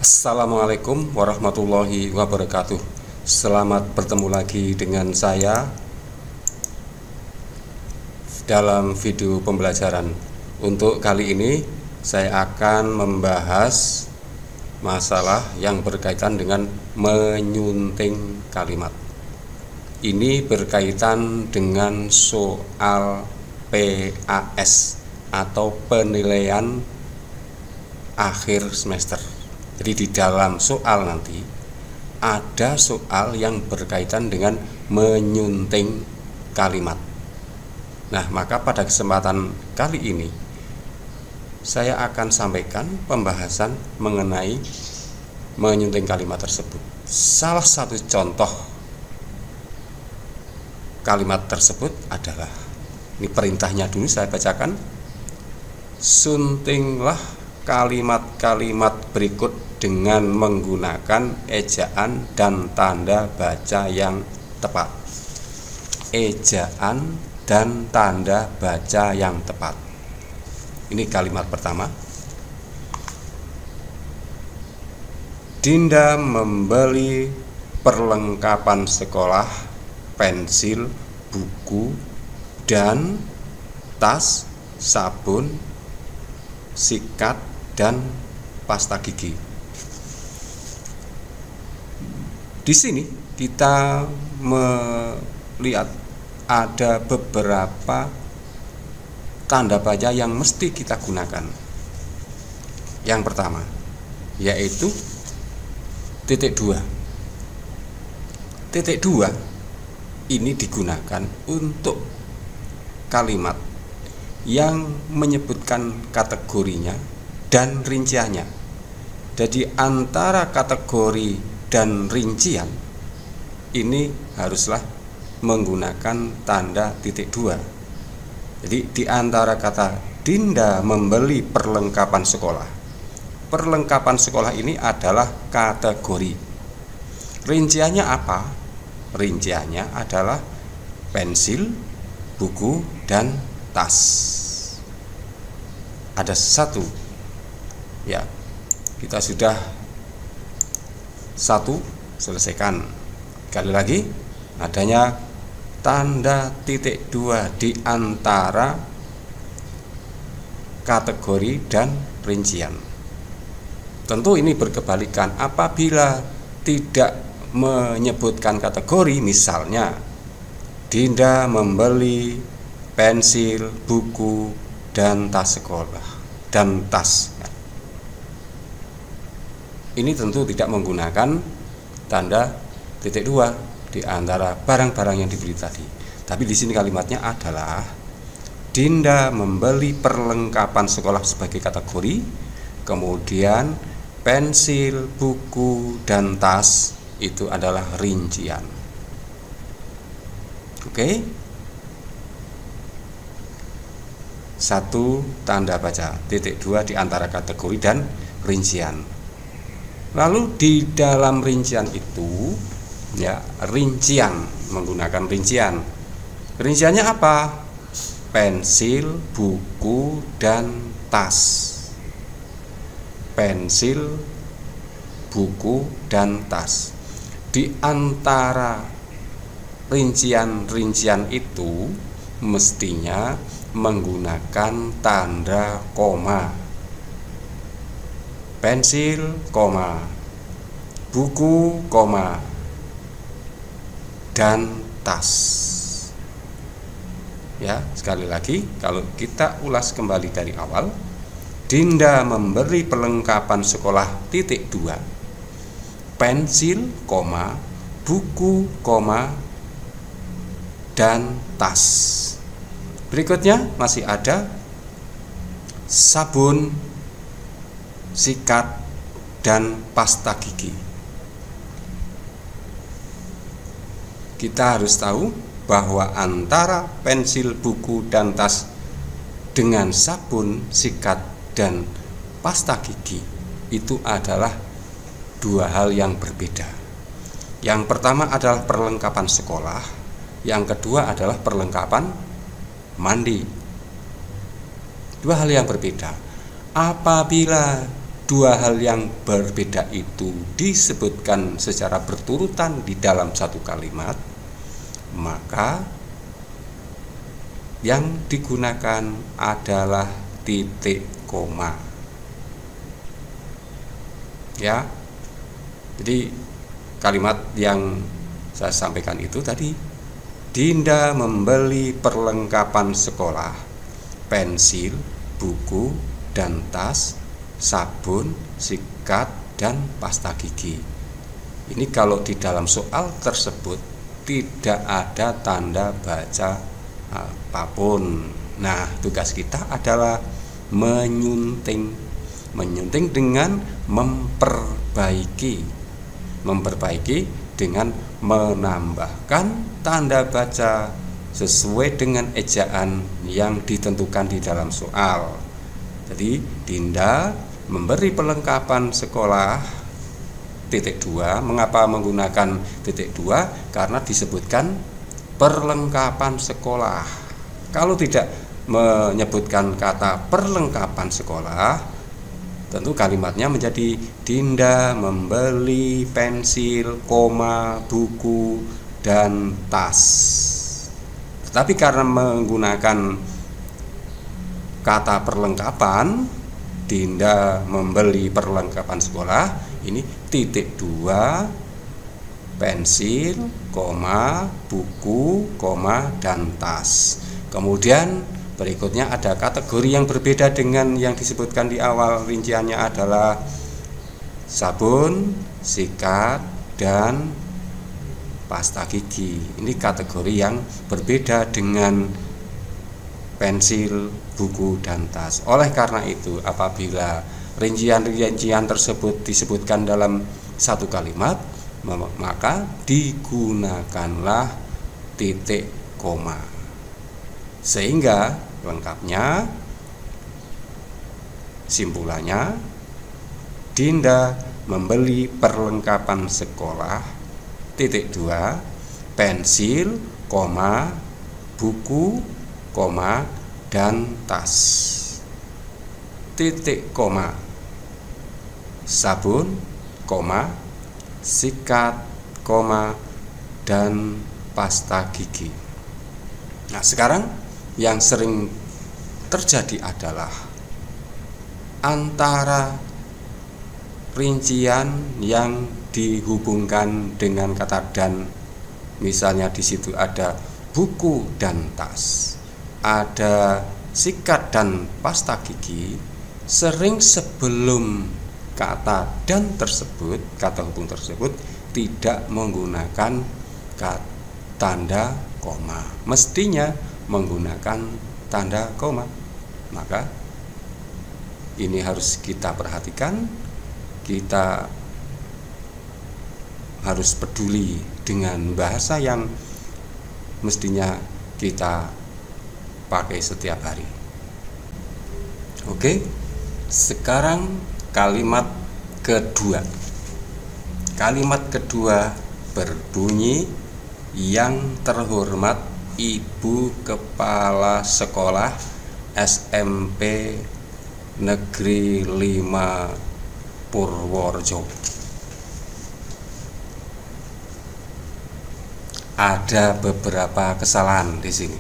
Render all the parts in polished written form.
Assalamualaikum warahmatullahi wabarakatuh. Selamat bertemu lagi dengan saya dalam video pembelajaran. Untuk kali ini saya akan membahas masalah yang berkaitan dengan menyunting kalimat. Ini berkaitan dengan soal PAS atau penilaian akhir semester. Jadi di dalam soal nanti ada soal yang berkaitan dengan menyunting kalimat. Nah, maka pada kesempatan kali ini saya akan sampaikan pembahasan mengenai menyunting kalimat tersebut. Salah satu contoh kalimat tersebut adalah, ini perintahnya dulu saya bacakan. Suntinglah kalimat-kalimat berikut dengan menggunakan ejaan dan tanda baca yang tepat. Ejaan dan tanda baca yang tepat. Ini kalimat pertama. Dinda membeli perlengkapan sekolah, pensil, buku, dan tas, sabun, sikat, dan pasta gigi. Di sini kita melihat ada beberapa tanda baca yang mesti kita gunakan. Yang pertama yaitu titik 2. Titik 2 ini digunakan untuk kalimat yang menyebutkan kategorinya dan rinciannya. Jadi antara kategori dan rincian ini haruslah menggunakan tanda titik 2. Jadi di antara kata Dinda membeli perlengkapan sekolah, perlengkapan sekolah ini adalah kategori. Rinciannya apa? Rinciannya adalah pensil, buku, dan tas. Ada satu, ya, kita sudah satu selesaikan. Sekali lagi, adanya tanda titik 2 di antara kategori dan rincian. Tentu ini berkebalikan apabila tidak menyebutkan kategori. Misalnya Dinda membeli pensil, buku, dan tas sekolah dan tas. Ini tentu tidak menggunakan tanda titik 2 di antara barang-barang yang dibeli tadi. Tapi di sini kalimatnya adalah Dinda membeli perlengkapan sekolah sebagai kategori, kemudian pensil, buku, dan tas itu adalah rincian. Oke? Satu tanda baca titik 2 di antara kategori dan rincian. Lalu di dalam rincian itu, ya, rincian, menggunakan rincian. Rinciannya apa? Pensil, buku, dan tas. Pensil, buku, dan tas. Di antara rincian-rincian itu mestinya menggunakan tanda koma. Pensil, koma, buku, koma, dan tas. Ya, sekali lagi kalau kita ulas kembali dari awal, Dinda memberi perlengkapan sekolah titik 2, pensil, koma, buku, koma, dan tas. Berikutnya masih ada sabun, sikat, dan pasta gigi. Kita harus tahu bahwa antara pensil, buku, dan tas dengan sabun, sikat, dan pasta gigi itu adalah dua hal yang berbeda. Yang pertama adalah perlengkapan sekolah, yang kedua adalah perlengkapan mandi. Dua hal yang berbeda. Apabila dua hal yang berbeda itu disebutkan secara berturutan di dalam satu kalimat, maka yang digunakan adalah titik koma. Ya. Jadi kalimat yang saya sampaikan itu tadi, Dinda membeli perlengkapan sekolah, pensil, buku, dan tas, sabun, sikat, dan pasta gigi. Ini kalau di dalam soal tersebut tidak ada tanda baca apapun. Nah, tugas kita adalah menyunting dengan memperbaiki dengan menambahkan tanda baca sesuai dengan ejaan yang ditentukan di dalam soal. Jadi Dinda memberi perlengkapan sekolah titik 2. Mengapa menggunakan titik 2? Karena disebutkan perlengkapan sekolah. Kalau tidak menyebutkan kata perlengkapan sekolah, tentu kalimatnya menjadi Dinda membeli pensil, buku, dan tas. Tetapi karena menggunakan kata perlengkapan, Dinda membeli perlengkapan sekolah, ini titik 2, pensil, buku, dan tas. Kemudian berikutnya ada kategori yang berbeda dengan yang disebutkan di awal. Rinciannya adalah sabun, sikat, dan pasta gigi. Ini kategori yang berbeda dengan pensil, buku, dan tas. Oleh karena itu, apabila rincian-rincian tersebut disebutkan dalam satu kalimat, maka digunakanlah titik koma. Sehingga lengkapnya, simpulannya, Dinda membeli perlengkapan sekolah titik 2, pensil, buku, dan tas. Titik koma, sabun, sikat, dan pasta gigi. Nah, sekarang yang sering terjadi adalah antara rincian yang dihubungkan dengan kata dan. Misalnya di situ ada buku dan tas, ada sikat dan pasta gigi. Sering sebelum kata dan tersebut, kata hubung tersebut tidak menggunakan tanda koma. Mestinya menggunakan tanda koma. Maka ini harus kita perhatikan. Kita harus peduli dengan bahasa yang mestinya kita pakai setiap hari. Oke, sekarang kalimat kedua. Kalimat kedua berbunyi, yang terhormat Ibu Kepala Sekolah SMP Negeri 5 Purworejo. Ada beberapa kesalahan di sini.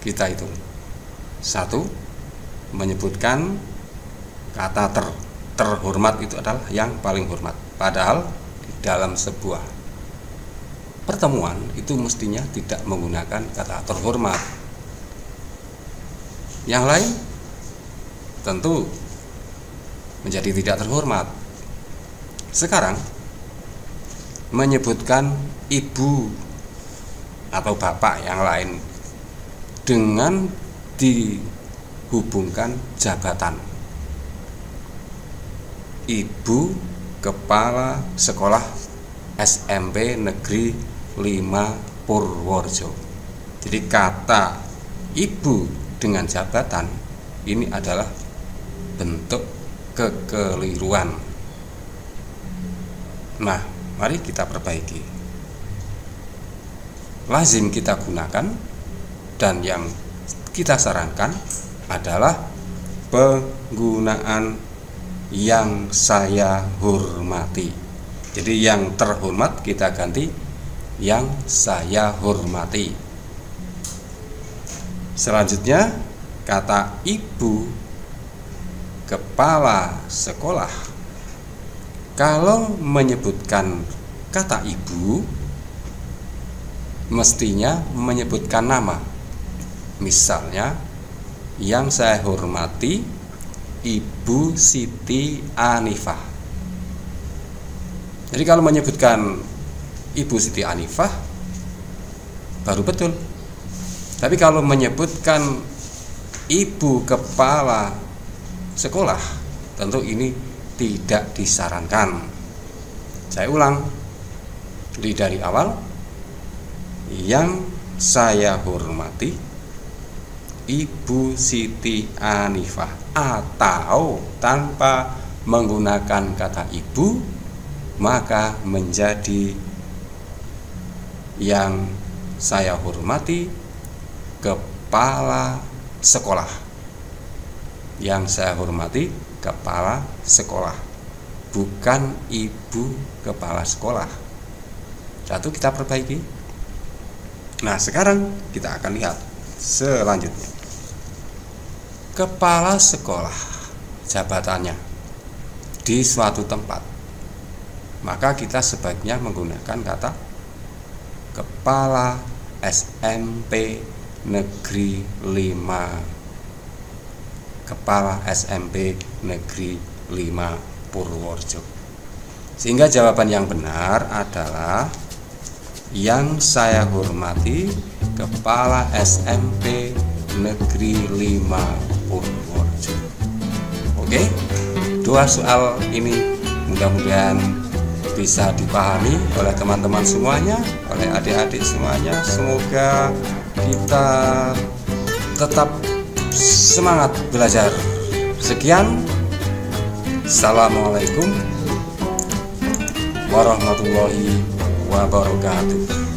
Kita hitung. 1. Menyebutkan kata terhormat itu adalah yang paling hormat. Padahal di dalam sebuah pertemuan itu mestinya tidak menggunakan kata terhormat. Yang lain tentu menjadi tidak terhormat. Sekarang menyebutkan ibu atau bapak yang lain dengan dihubungkan jabatan. Ibu Kepala Sekolah SMP Negeri 5 Purworejo. Jadi kata ibu dengan jabatan ini adalah bentuk kekeliruan. Nah, mari kita perbaiki. Lazim kita gunakan dan yang kita sarankan adalah penggunaan yang saya hormati. Jadi yang terhormat kita ganti yang saya hormati. Selanjutnya kata ibu kepala sekolah. Kalau menyebutkan kata ibu, mestinya menyebutkan nama. Misalnya, yang saya hormati Ibu Siti Anifah. Jadi kalau menyebutkan Ibu Siti Anifah baru betul. Tapi kalau menyebutkan ibu kepala sekolah, tentu ini tidak disarankan. Saya ulang dari awal, yang saya hormati Ibu Siti Anifah, atau tanpa menggunakan kata ibu maka menjadi yang saya hormati kepala sekolah. Yang saya hormati kepala sekolah, bukan ibu kepala sekolah. Satu kita perbaiki. Nah, sekarang kita akan lihat selanjutnya. Kepala sekolah jabatannya di suatu tempat, maka kita sebaiknya menggunakan kata Kepala SMP Negeri 5, Kepala SMP Negeri 5 Purworejo. Sehingga jawaban yang benar adalah yang saya hormati Kepala SMP Negeri 5 Purworejo. Oke, dua soal ini mudah-mudahan bisa dipahami oleh teman-teman semuanya, oleh adik-adik semuanya. Semoga kita tetap semangat belajar. Sekian, assalamualaikum warahmatullahi wabarakatuh.